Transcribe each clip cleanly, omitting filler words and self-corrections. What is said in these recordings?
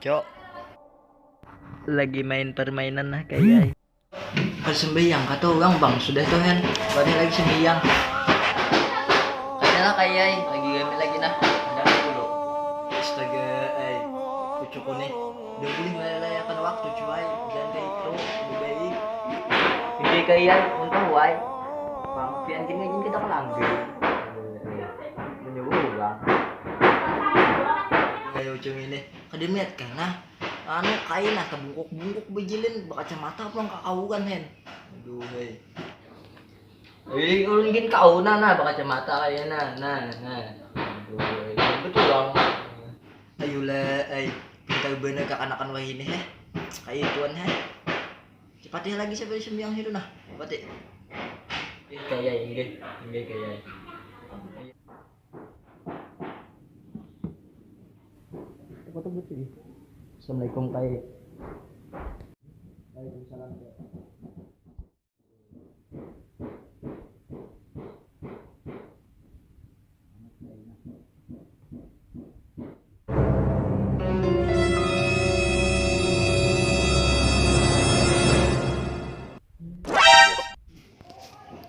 Cok. Lagi main permainan lah kayak. Pas sembahyang kata orang bang sudah tuh hen. Balik lagi sembahyang. Kayaknya lah kayak lagi game lagi nah. Ada dulu. Astaga, pucuk nih. Udah boleh merayakan waktu cuy. Jangan kayak itu lebih baik. Ini kayak untuk why. Bang, pian gini kita kelangge. Menyuruh bang. Kayak ujung ini kedemet kan nah anu kain nah kebungkuk bejilin berkacamata apa kau kan hen aduh hei ulungin kau nah berkacamata kayak nah aduh betul bang ayolah kita bener kekanakan wah ini kayak ituan cepat ya lagi sampai sembiang itu nah cepat ya kayak ini kayak foto betul. Assalamualaikum kai. Waalaikumsalam.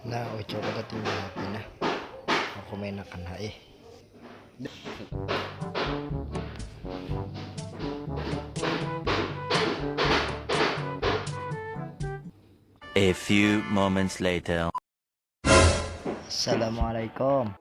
Nah, ojo kita tinggal HP nah. Aku main akan A few moments later. Assalamualaikum.